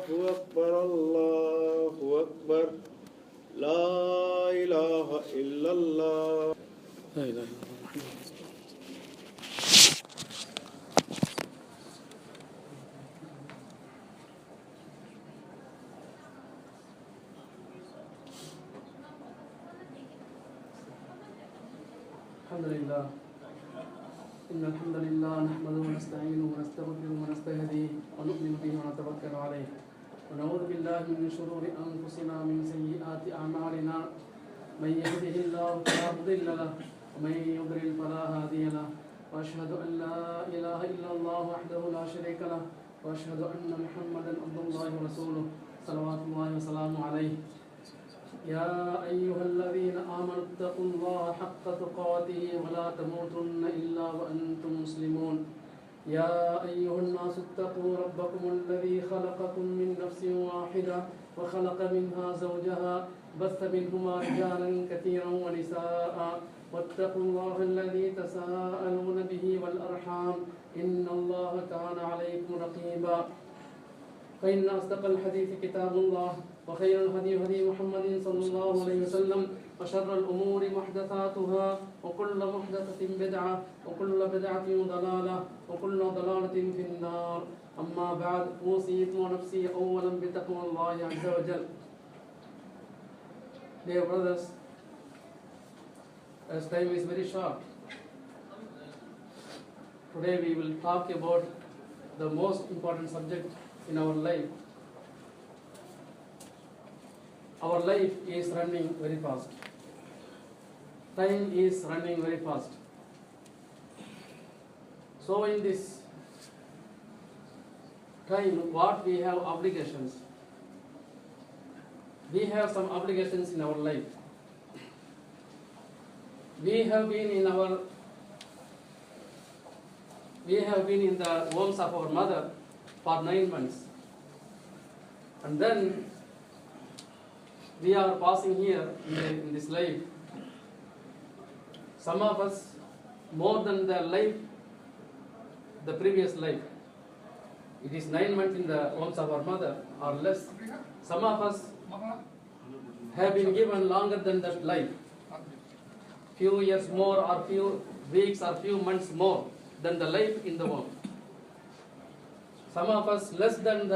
أكبر الله أكبر لا إله إلا الله لا إله إلا الله. الحمد لله إن الحمد لله نحمده ونستعينه ونستغفره ونستهديه ونؤمن به ونتوكل عليه ونعوذ بالله من شرور أنفسنا من سيئات أعمالنا من يهده الله فلا مضل له ومن يضلل فلا هادي له وأشهد أن لا إله إلا الله وحده لا شريك له وأشهد أن محمدا عبد الله ورسوله صلوات الله وسلامه عليه يا أيها الذين آمنوا اتقوا الله حق تقاته ولا تموتن إلا وأنتم مسلمون يا أيها الناس اتقوا ربكم الذي خلقكم من نفس واحدة وخلق منها زوجها بث منهما رجالا كثيرا ونساء واتقوا الله الذي تساءلون به والأرحام إن الله كان عليكم رقيبا فإن أصدق الحديث كتاب الله وخير الهدي هدي محمد صلى الله عليه وسلم وشر الأمور محدثاتها وكل محدثة بدعة وكل بدعة ضلالة وكل ضلالة في النار أما بعد أوصيكم ونفسي أولا بتقوى الله عز وجل. Dear brothers, as time is very short, today we will talk about the most important subject in our life. Our life is running very fast. Time is running very fast. So in this time, what we have obligations? We have some obligations in our life. We have been in the wombs of our mother for 9 months, and then we are passing here in this life. Some of us more than the previous life. It is 9 months in the wombs of our mother or less. Some of us have been given longer than that life. Few years more or few weeks or few months more than the life in the womb. Some of us less than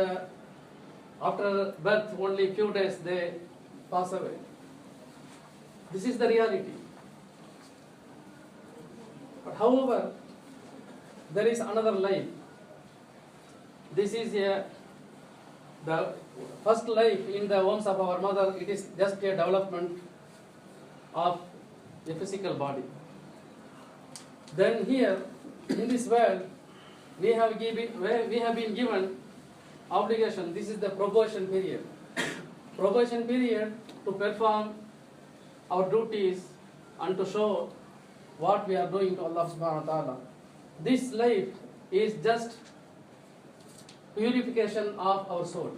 after birth only few days they pass away. This is the reality. But however, there is another life. This is the first life in the wombs of our mother. It is just a development of a physical body. Then here in this world we have been given obligation. This is the probation period. Probation period to perform our duties and to show what we are doing to Allah subhanahu wa ta'ala. This life is just purification of our soul,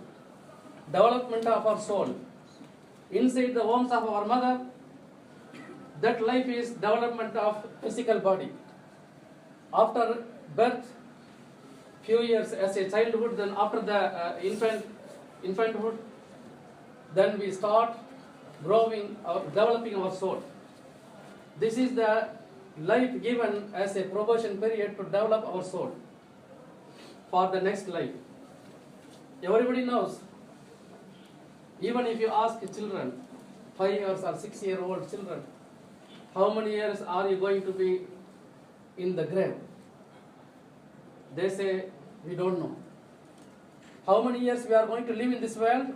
development of our soul. Inside the wombs of our mother, that life is development of physical body. After birth, few years as a childhood, then after the infanthood, then we start growing or developing our soul. This is the life given as a probation period to develop our soul for the next life. Everybody knows, even if you ask children, 5 years or 6 year old children, how many years are you going to be in the grave? They say, we don't know. How many years we are going to live in this world?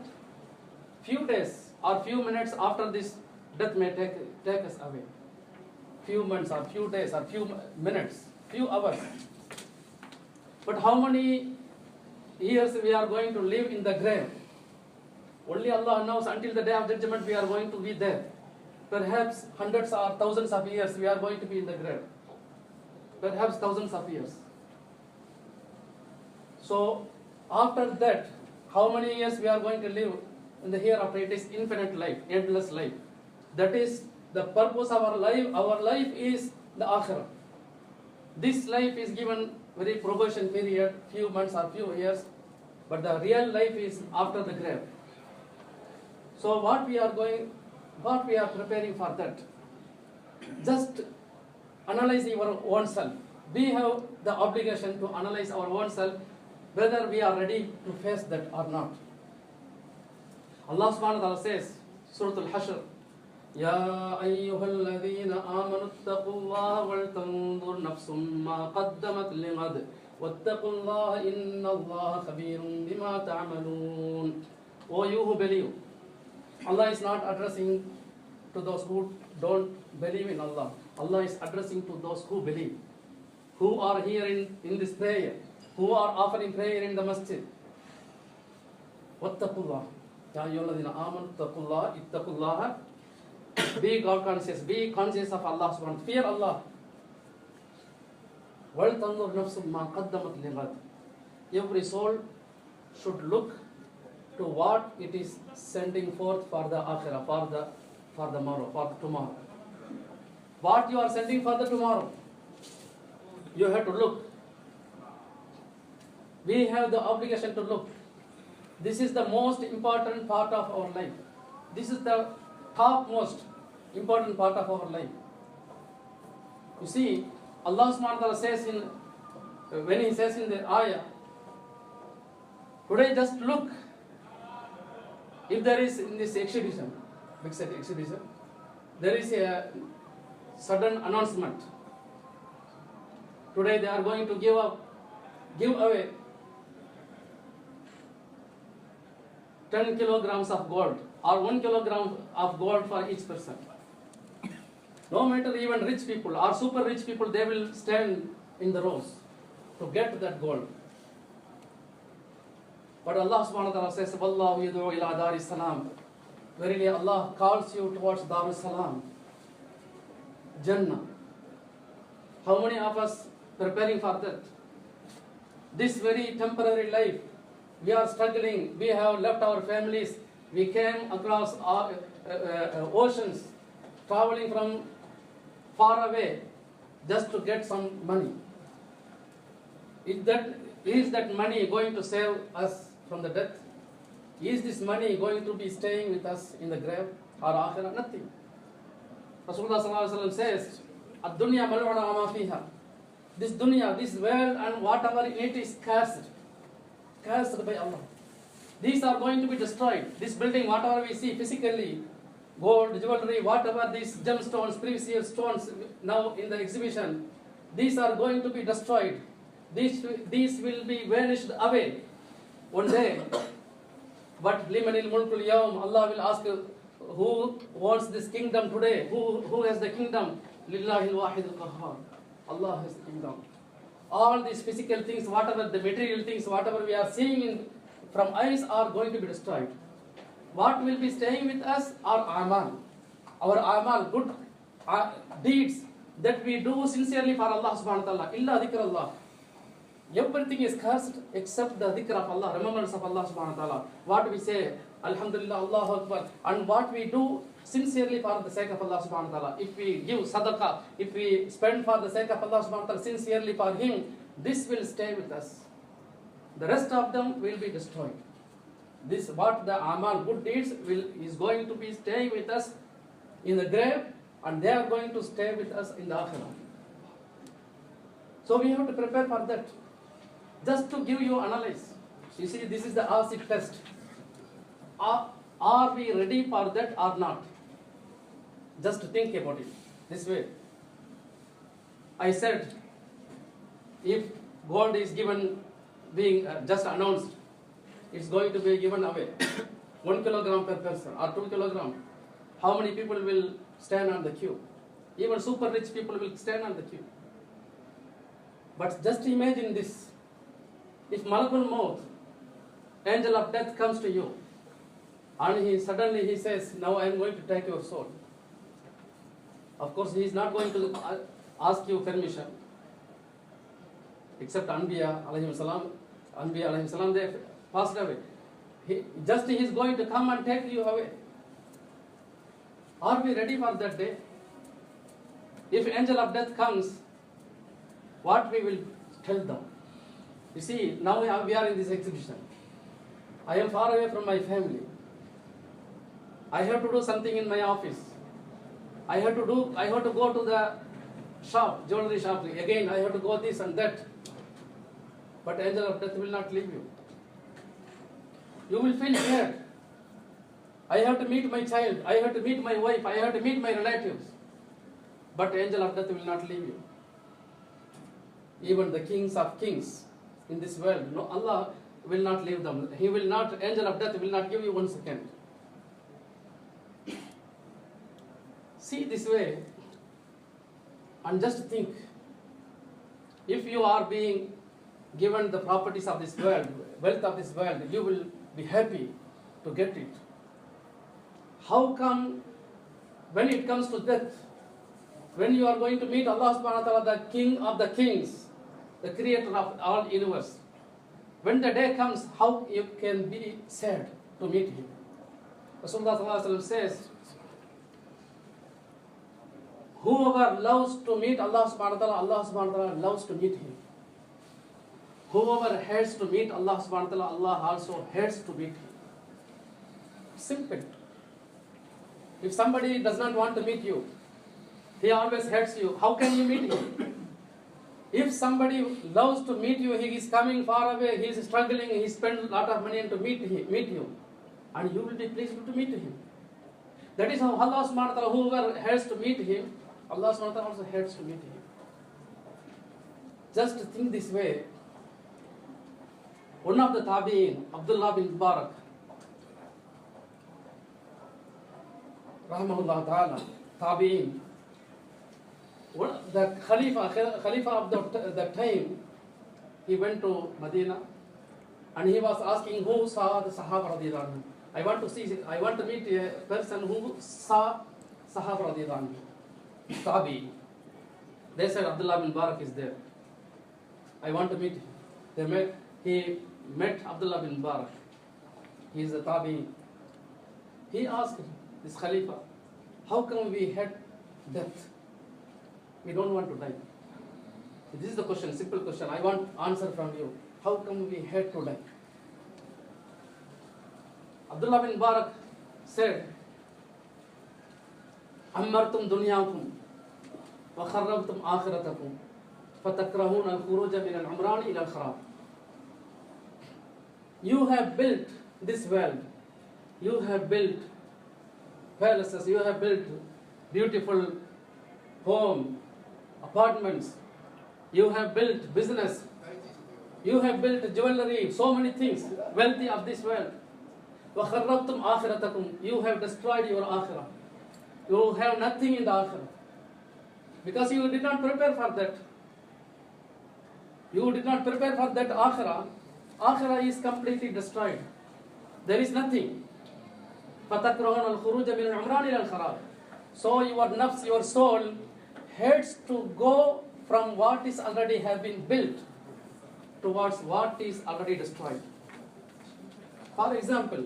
Few days or few minutes after this death may take us away. Few months or few days or few minutes, few hours. But how many years we are going to live in the grave? Only Allah knows. Until the day of judgment we are going to be there. Perhaps hundreds or thousands of years we are going to be in the grave. Perhaps thousands of years. So after that, how many years we are going to live in the hereafter? It is infinite life, endless life. That is the purpose of our life. Our life is the akhirah. This life is given very probation period, few months or few years. but the real life is after the grave. So what we are preparing for that? Just analyze your own self. We have the obligation to analyze our own self, whether we are ready to face that or not. Allah subhanahu wa ta'ala says, Surah Al-Hashr, يا أيها الذين آمنوا اتقوا الله ولتنظر نفس ما قدمت لغد واتقوا الله إن الله خبير بما تعملون. O you who believe, Allah is not addressing to those who don't believe in Allah. Allah is addressing to those who believe, who are here in this prayer, who are offering prayer in the masjid. واتقوا الله يا أيها الذين آمنوا اتقوا الله اتقوا الله. Be God conscious, be conscious of Allah subhanahu wa ta'ala. Fear Allah. وَلْتَنْظُرْ نَفْسٌ مَا قَدَّمَتْ لِغَدٍ. Every soul should look to what it is sending forth for the akhirah, for the tomorrow. What you are sending for the tomorrow, you have to look. We have the obligation to look. This is the most important part of our life. This is the topmost important part of our life. You see, Allah subhanahu wa ta'ala says when He says in the ayah, today just look, if there is in this exhibition, big set exhibition, there is a sudden announcement. Today they are going to give away 10 kilograms of gold or 1 kilogram of gold for each person. No matter even rich people or super rich people, they will stand in the rows to get that gold. But Allah subhanahu wa ta'ala says, Wallahu yad'u ila dar salam. Verily Allah calls you towards Dar salam, Jannah. How many of us preparing for that? This very temporary life, we are struggling, we have left our families, we came across oceans, traveling from far away just to get some money. Is that money going to save us from the death? Is this money going to be staying with us in the grave or akhirah? Nothing. Rasulullah sallallahu alaihi wasallam says, "Ad-dunya mal'una ma fiha." This dunya, this world and whatever in it is cursed by Allah. These are going to be destroyed. This building, whatever we see physically, gold, jewelry, whatever these gemstones, precious stones now in the exhibition, these are going to be destroyed. These will be vanished away one day. But limanil mulkul yawm, Allah will ask, who wants this kingdom today? Who has the kingdom? Lillahi al-wahid al-qahhar. Allah has the kingdom. All these physical things, whatever the material things, whatever we are seeing from eyes are going to be destroyed. What will be staying with us are amal. Our amal, good deeds that we do sincerely for Allah subhanahu wa ta'ala. Illa dhikr Allah. Everything is cursed except the dhikr of Allah, remembrance of Allah subhanahu wa ta'ala. What we say, Alhamdulillah, Allahu Akbar, and what we do sincerely for the sake of Allah subhanahu wa ta'ala. If we give sadaqah, if we spend for the sake of Allah subhanahu wa ta'ala sincerely for Him, this will stay with us. The rest of them will be destroyed. This, what the amal, good deeds, is going to be staying with us in the grave, and they are going to stay with us in the akhirah. So we have to prepare for that. Just to give you analyze. You see, this is the acid test. Are we ready for that or not? Just think about it this way. I said, if gold is being just announced, it's going to be given away. 1 kilogram per person or 2 kilogram. How many people will stand on the queue? Even super rich people will stand on the queue. But just imagine this. If Malakul Maut, angel of death, comes to you, and suddenly he says, now I am going to take your soul. Of course, he is not going to ask you permission, except Anbiya alayhi salam, they passed away. He is going to come and take you away. Are we ready for that day? If angel of death comes, what we will tell them? You see, now we are in this exhibition. I am far away from my family. I have to do something in my office. I have to go to the shop, jewelry shop. Again, I have to go this and that. But angel of death will not leave you. You will feel scared. I have to meet my child. I have to meet my wife. I have to meet my relatives. But angel of death will not leave you. Even the kings of kings in this world, no, Allah will not leave them. He will not, angel of death will not give you 1 second. See this way and just think, if you are being given the properties of this world, wealth of this world, you will be happy to get it. How come when it comes to death, when you are going to meet Allah subhanahu wa ta'ala, the King of the kings, the creator of all universe, when the day comes, how you can be sad to meet him? Rasulullah sallallahu alaihi wasallam says, whoever loves to meet Allah subhanahu wa ta'ala, Allah subhanahu wa ta'ala loves to meet him. Whoever hates to meet Allah subhanahu wa ta'ala, Allah also hates to meet him. Simple. If somebody does not want to meet you, he always hates you, how can you meet him? If somebody loves to meet you, he is coming far away, he is struggling, he spends a lot of money to meet you, and you will be pleased to meet him. That is how Allah subhanahu wa ta'ala, whoever hates to meet him, Allah subhanahu wa ta'ala also hates to meet him. Just think this way. One of the Tabi'in, Abdullah bin Mubarak, rahmahullah ta'ala, Tabi'in, the Khalifa of the time, he went to Medina and he was asking who saw the Sahaba radiyallahu anhu. I want to meet a person who saw Sahaba radiyallahu anhu. Tabi. They said Abdullah bin Mubarak is there. I want to meet him. He met Abdullah bin Mubarak. He is a Tabi. He asked this Khalifa, how come we had death? We don't want to die. This is the question, simple question. I want answer from you. How come we had to die? Abdullah bin Mubarak said, أمرتم دنياكم وخربتم آخرتكم فتكرهون الخروج من العمران إلى الخراب. You have built this world. You have built palaces. You have built beautiful home, apartments. You have built business. You have built jewelry, so many things, wealthy of this world. وَخَرَّبْتُمْ آخِرَتَكُمْ. You have destroyed your akhirah. You have nothing in the akhirah. Because you did not prepare for that. You did not prepare for that akhirah. Akhirah is completely destroyed. There is nothing. فَتَكْرَهُونَ الْخُرُوجَ مِنَ الْعُمْرَانِ إِلَى الْخَرَابِ. So your nafs, your soul, hates to go from what is already have been built towards what is already destroyed. For example,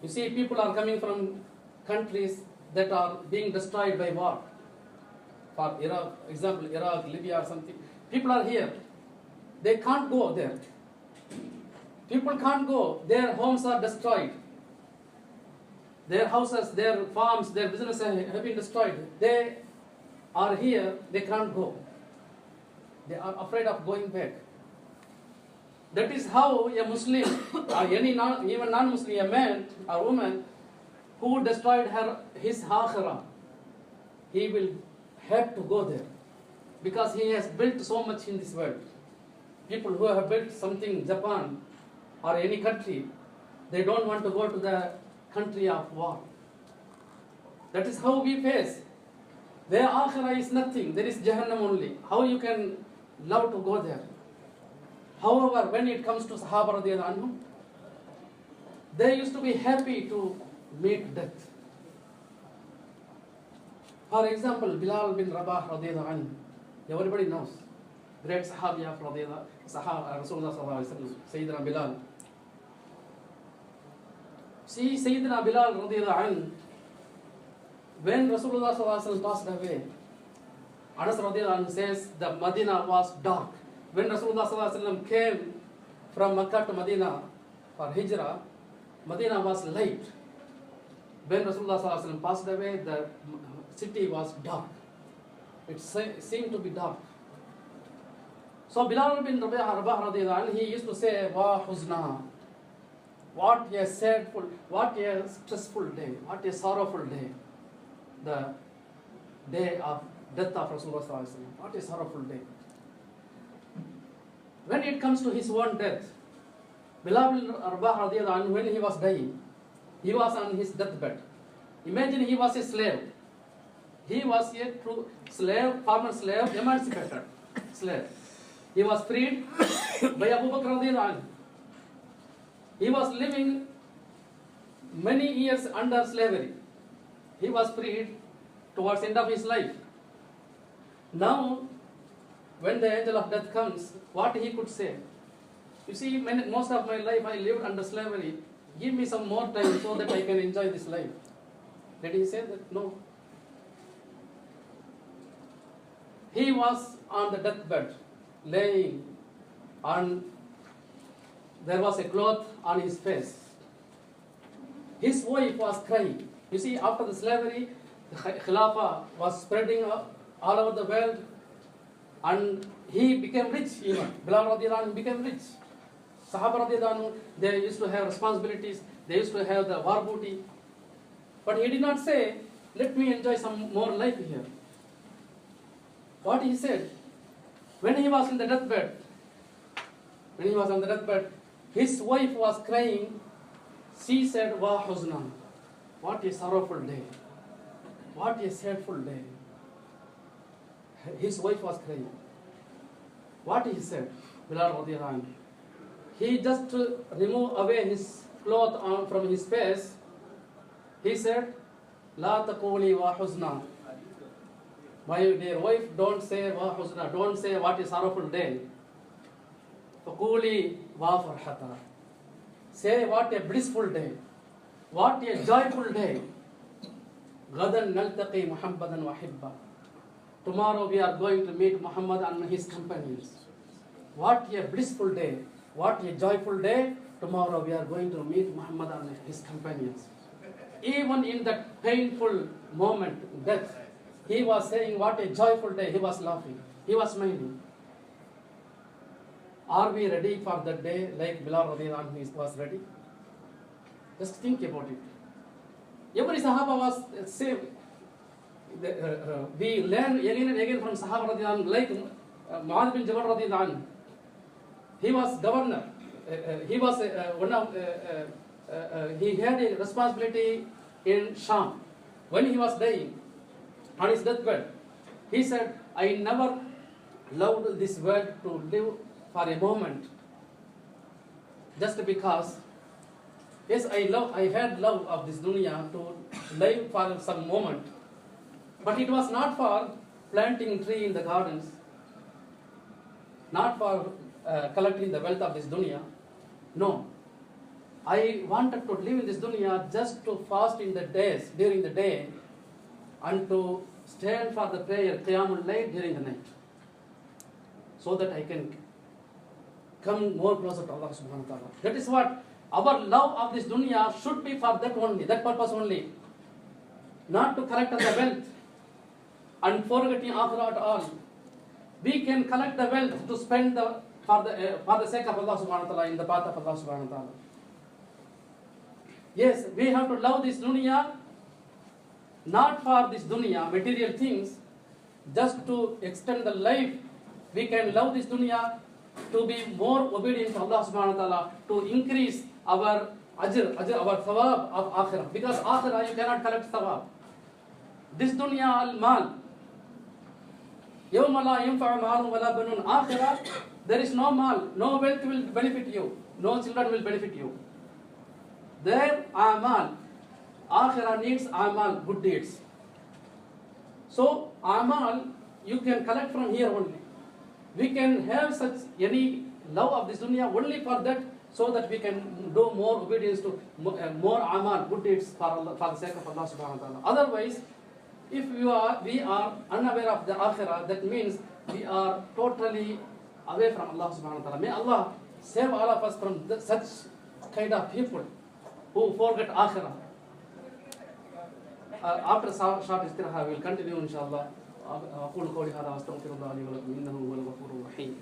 you see people are coming from countries that are being destroyed by war. For Iraq, example, Iraq, Libya or something. People are here. They can't go there. People can't go. Their homes are destroyed. Their houses, their farms, their businesses have been destroyed. They are here. They can't go. They are afraid of going back. That is how a Muslim or even non-Muslim, a man or woman who destroyed his akhirah, he will have to go there because he has built so much in this world. People who have built something, Japan or any country, they don't want to go to the country of war. That is how we face. Their akhirah is nothing. There is Jahannam only. How you can love to go there? However, when it comes to Sahaba radiyallahu anhu, they used to be happy to meet death. For example, Bilal bin Rabah radiyallahu anhu, everybody knows, great Sahabi of Rasulullah sallallahu alaihi wasallam, Sayyidina Bilal. See, Sayyidina Bilal radiyallahu anhu, when Rasulullah sallallahu alaihi wasallam passed away, Anas radiyallahu anhu says the Medina was dark. When Rasulullah sallallahu alaihi wasallam came from Makkah to Medina for Hijrah, Medina was light. When Rasulullah sallallahu alaihi wasallam passed away, the city was dark. It seemed to be dark. So Bilal bin Rabah radiyallahu anhu, he used to say, "Wa huzna." What a sadful, what a stressful day, what a sorrowful day. The day of death of Rasulullah sallallahu alaihi wasallam. What a sorrowful day. When it comes to his own death, Bilal bin Rabah radiyallahu anhu, when he was dying, he was on his deathbed. Imagine he was a slave. He was a true slave, former slave, emancipated slave. He was freed by Abu Bakr radiyallahu anhu. He was living many years under slavery. He was freed towards the end of his life. Now, when the angel of death comes, what he could say? You see, most of my life I lived under slavery. Give me some more time so that I can enjoy this life. Did he say that? No. He was on the deathbed, laying on, there was a cloth on his face. His wife was crying. You see, after the slavery, the Khilafah was spreading all over the world, and he became rich even. Bilal radiyallahu anhu became rich. Sahaba radiyallahu anhu, they used to have responsibilities, they used to have the war booty. But he did not say, let me enjoy some more life here. What he said, when he was in the deathbed, his wife was crying. She said, "Wa huzna." What a sorrowful day. What a sadful day. His wife was crying. What he said, Bilal radiyallahu anhu, he just removed away his cloth from his face. He said, "La taquli wa huzna." My dear wife, don't say wa huzna. Don't say what a sorrowful day. Faquli wa farhata. Say what a blissful day. What a joyful day. Gadan naltaqi Muhammadan wa hibba. Tomorrow we are going to meet Muhammad and his companions. What a blissful day. What a joyful day. Tomorrow we are going to meet Muhammad and his companions. Even in that painful moment, death, he was saying what a joyful day. He was laughing. He was smiling. Are we ready for that day like Bilal radiyallahu anhu was ready? Just think about it. Every Sahaba was saved. We learn again and again from Sahaba radiyallahu anhu, like Mu'adh bin Jabal radiyallahu anhu. He was governor. He was he had a responsibility in Sham. When he was dying on his deathbed, he said, "I never loved this world to live for a moment, just because, yes, I had love of this dunya to live for some moment, but it was not for planting tree in the gardens, not for collecting the wealth of this dunya. No, I wanted to live in this dunya just to fast in the days, during the day, and to stand for the prayer, qiyamul layl, during the night, so that I can come more closer to Allah subhanahu wa ta'ala." That is what our love of this dunya should be, for that only, that purpose only. Not to collect the wealth and forgetting akhirah at all. We can collect the wealth to spend for the sake of Allah subhanahu wa ta'ala, in the path of Allah subhanahu wa ta'ala. Yes, we have to love this dunya, not for this dunya, material things, just to extend the life. We can love this dunya to be more obedient to Allah subhanahu wa ta'ala, to increase our ajr, our thawab of akhirah. Because akhirah you cannot collect thawab. This dunya al-mal. Yawma la yanfa'u malun wala banun. Akhirah, there is no mal, no wealth will benefit you, no children will benefit you. There amal. Akhirah needs amal, good deeds. So amal you can collect from here only. We can have such any love of this dunya only for that, so that we can do more obedience to more amal, good deeds for Allah, for the sake of Allah subhanahu wa ta'ala. Otherwise, if we are unaware of the akhirah, that means we are totally away from Allah subhanahu wa ta'ala. May Allah save all of us from such kind of people who forget akhirah. After short istiraha, we will continue inshallah. أقول قولي هذا وأستغفر الله لي ولكم إنه هو الغفور الرحيم.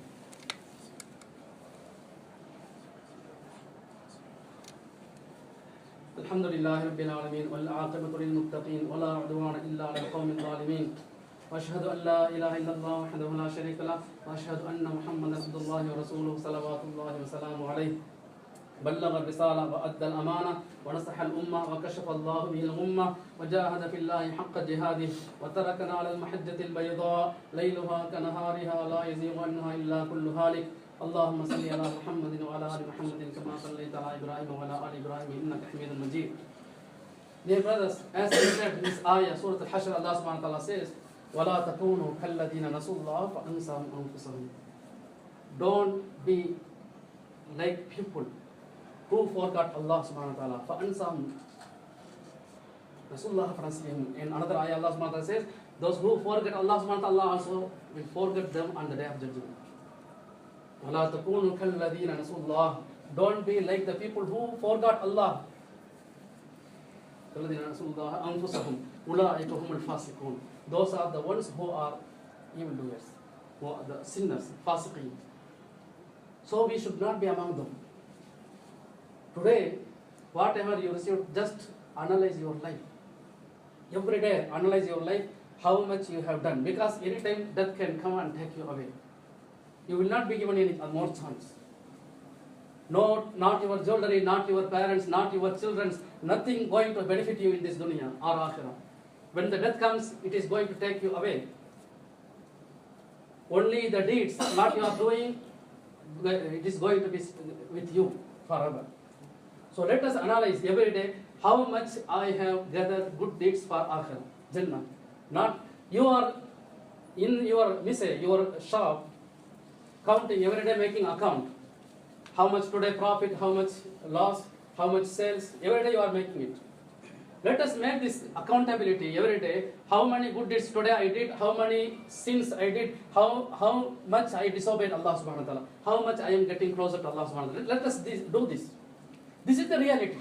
الحمد لله رب العالمين والعاقبة للمتقين ولا عدوان إلا على القوم الظالمين وأشهد أن لا إله إلا الله وحده لا شريك له وأشهد أن محمدا عبد الله ورسوله صلوات الله وسلامه عليه بلغ الرسالة وأدى الأمانة ونصح الأمة وكشف الله به الغمة وجاهد في الله حق جهاده وتركنا على المحجة البيضاء ليلها كنهارها لا يزيغ عنها إلا كل هالك. اللهم صل على محمد وعلى آل محمد كما صليت على إبراهيم وعلى آل إبراهيم إنك حميد مجيد. Dear brothers, as we said in this ayah, Surah Al-Hashr, Allah subhanahu wa ta'ala says, وَلَا تَكُونُوا كَالَّذِينَ نَسُوا اللَّهَ فَأَنْسَاهُمْ أَنفُسَهُمْ. Don't be like people who forgot Allah subhanahu wa ta'ala. فَأَنْسَاهُمْ Rasulullah فَأَنْسَاهُمْ. In another ayah, Allah subhanahu wa ta'ala says, those who forget Allah subhanahu wa ta'ala also will forget them on the day of judgment. وَلَا تَكُونُوا كَالَّذِينَ نَسُوا اللَّهَ. Don't be like the people who forgot Allah. الَّذِينَ نَسُوا اللَّهَ أَنفُسَهُمْ أُولَٰئِكَ هُمُ الْفَاسِقُونَ. Those are the ones who are evildoers, who are the sinners, fasiqeen. So we should not be among them. Today, whatever you receive, just analyze your life. Every day, analyze your life, how much you have done. Because anytime death can come and take you away. You will not be given any more chance. No, not your jewelry, not your parents, not your children, nothing going to benefit you in this dunya or akhirah. When the death comes, it is going to take you away. Only the deeds, what you are doing, it is going to be with you forever. So let us analyze every day how much I have gathered good deeds for akhirah, Jannah. Not you are in your your shop, counting every day, making account. How much today profit, how much loss, how much sales, every day you are making it. Let us make this accountability every day. How many good deeds today I did, how many sins I did, how much I disobeyed Allah subhanahu wa ta'ala, how much I am getting closer to Allah subhanahu wa ta'ala. Let us do this. This is the reality.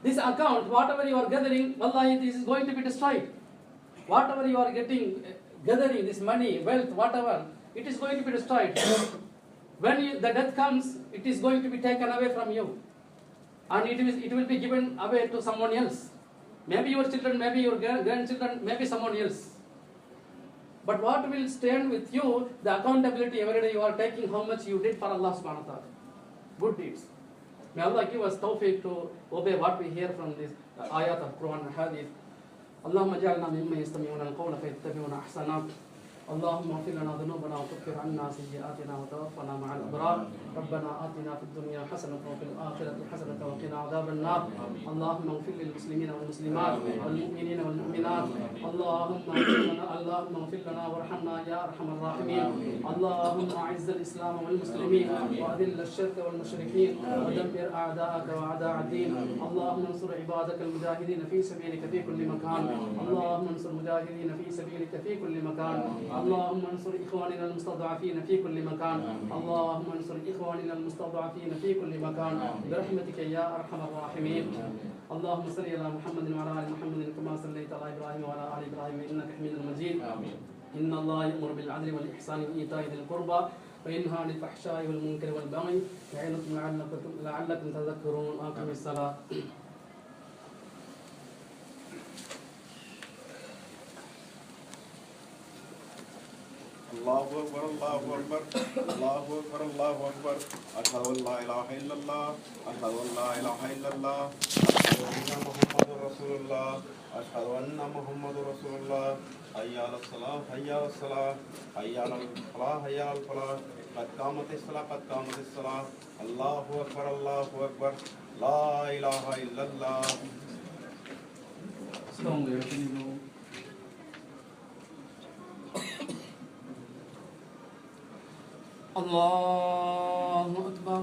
This account, whatever you are gathering, wallahi, this is going to be destroyed. Whatever you are gathering, this money, wealth, whatever, it is going to be destroyed. When the death comes, it is going to be taken away from you. And it will be given away to someone else. Maybe your children, maybe your grandchildren, maybe someone else. But what will stand with you, the accountability every day you are taking, how much you did for Allah subhanahu wa ta'ala. Good deeds. May Allah give us tawfiq to obey what we hear from this ayat of Quran and Hadith. اللهم اجعلنا ممن يستمعون القول فيتبعون احسنه. اللهم اغفر لنا ذنوبنا وكفر عنا سيئاتنا وتوفنا مع الابرار. ربنا آتنا في الدنيا حسنة وفي الآخرة حسنة وقنا عذاب النار. اللهم اغفر للمسلمين والمسلمات والمؤمنين والمؤمنات. اللهم اغفر لنا وارحمنا يا ارحم الراحمين. اللهم اعز الاسلام والمسلمين واذل الشرك والمشركين ودمر اعداءك واعداء الدين. اللهم انصر عبادك المجاهدين في سبيلك في كل مكان. اللهم انصر المجاهدين في سبيلك في كل مكان. اللهم انصر إخواننا المستضعفين في كل مكان. اللهم انصر إخواننا المستضعفين في كل مكان برحمتك يا أرحم الراحمين. اللهم صل على محمد وعلى آل محمد كما صليت على إبراهيم وعلى آل إبراهيم إنك حميد مجيد. إن الله يأمر بالعدل والإحسان وإيتاء ذي القربى وينهى عن الفحشاء والمنكر والبغي يعظكم لعلكم تذكرون. أقم الصلاة. الله أكبر الله أكبر الله أكبر الله أكبر. أشهد أن لا إله إلا الله أشهد أن لا إله إلا الله أشهد أن محمد رسول الله أشهد أن محمد رسول الله. حي على الصلاة حي على الصلاة حي على الفلاح حي على الفلاح. قد قامت الصلاة قد قامت الصلاة. الله أكبر الله أكبر. لا إله إلا الله. الله أكبر.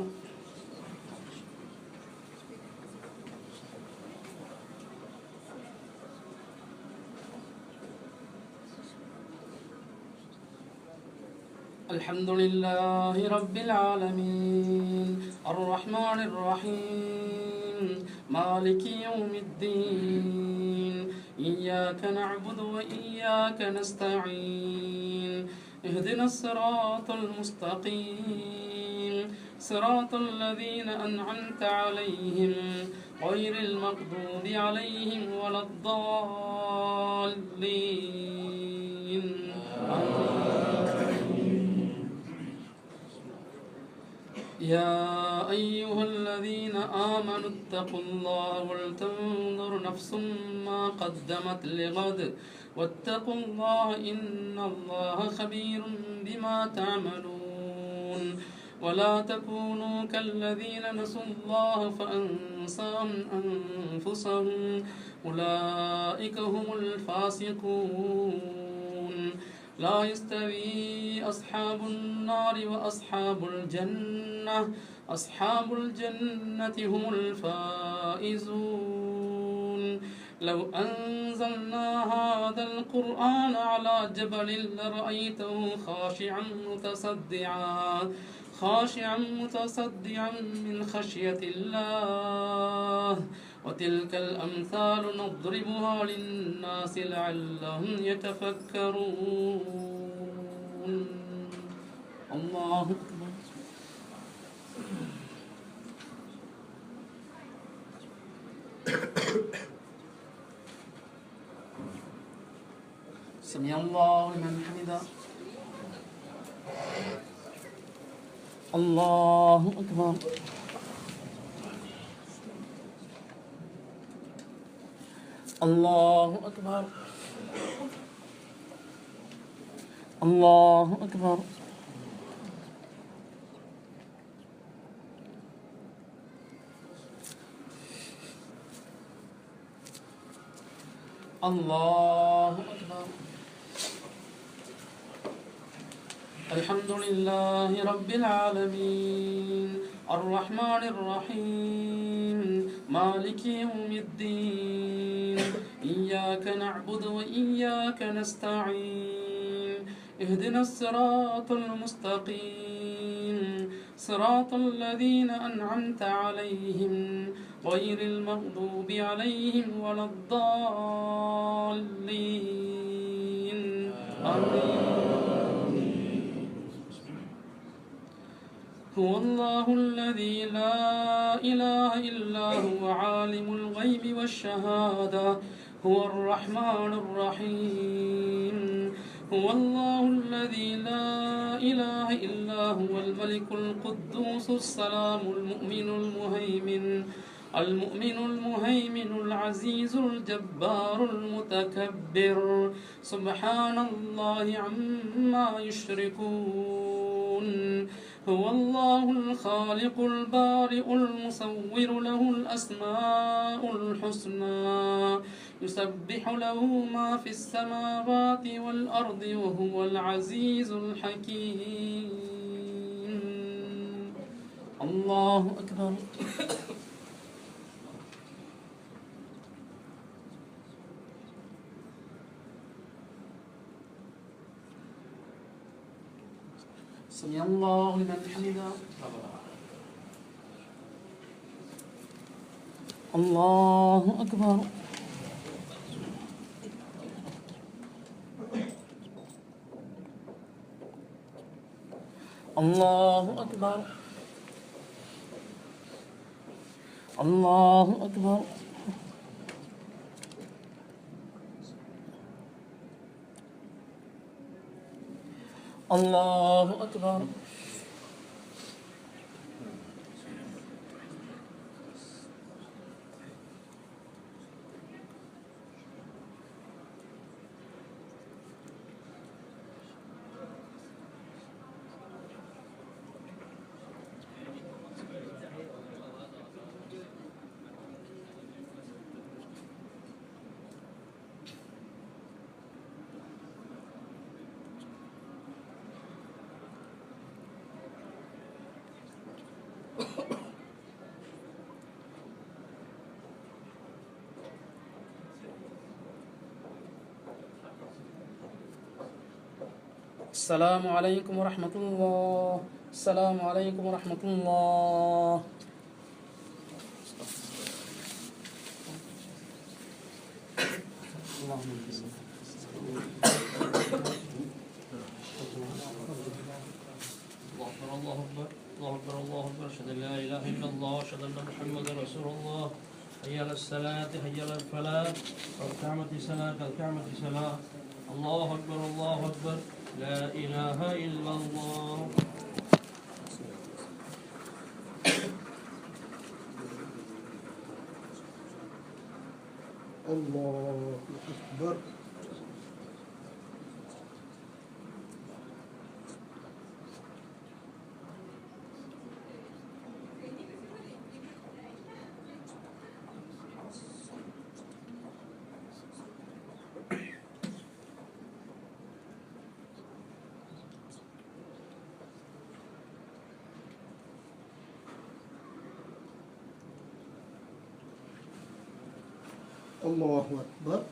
الحمد لله رب العالمين. الرحمن الرحيم مالك يوم الدين إياك نعبد وإياك نستعين اهدنا الصراط المستقيم صراط الذين أنعمت عليهم غير المغضوب عليهم ولا الضالين يا أيها الذين آمنوا اتقوا الله ولتنظر نفس ما قدمت لغد واتقوا الله إن الله خبير بما تعملون ولا تكونوا كالذين نسوا الله فأنساهم أنفسهم أولئك هم الفاسقون لا يستوي أصحاب النار وأصحاب الجنة أصحاب الجنة هم الفائزون لو أنزلنا هذا القرآن على جبل لرأيته خاشعا متصدعا من خشية الله وتلك الأمثال نضربها للناس لعلهم يتفكرون الله أكبر سمع الله لمن حمده الله أكبر الله أكبر الله أكبر الله أكبر الحمد لله رب العالمين الرحمن الرحيم مالك يوم الدين إياك نعبد وإياك نستعين اهدنا الصراط المستقيم صراط الذين أنعمت عليهم غير المغضوب عليهم ولا الضالين آمين هو الله الذي لا إله إلا هو عالم الغيب والشهادة هو الرحمن الرحيم هو الله الذي لا إله إلا هو الملك القدوس السلام المؤمن المهيمن العزيز الجبار المتكبر سبحان الله عما يشركون هو الله الخالق البارئ المصور له الأسماء الحسنى يسبح له ما في السماوات والأرض وهو العزيز الحكيم الله أكبر سمع الله لمن حمده الله أكبر الله أكبر الله أكبر الله أكبر السلام عليكم ورحمة الله السلام عليكم ورحمة الله. الله أكبر الله أكبر الله أكبر أشهد أن لا إله إلا الله أشهد أن محمدا رسول الله. حي على الصلاة حي على الفلاح قد قامت الصلاة قد قامت الصلاة. الله أكبر الله أكبر لا إله إلا الله. الله أكبر. الله أكبر.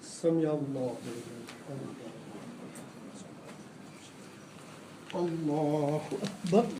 سمع الله لمن حمده. الله أكبر.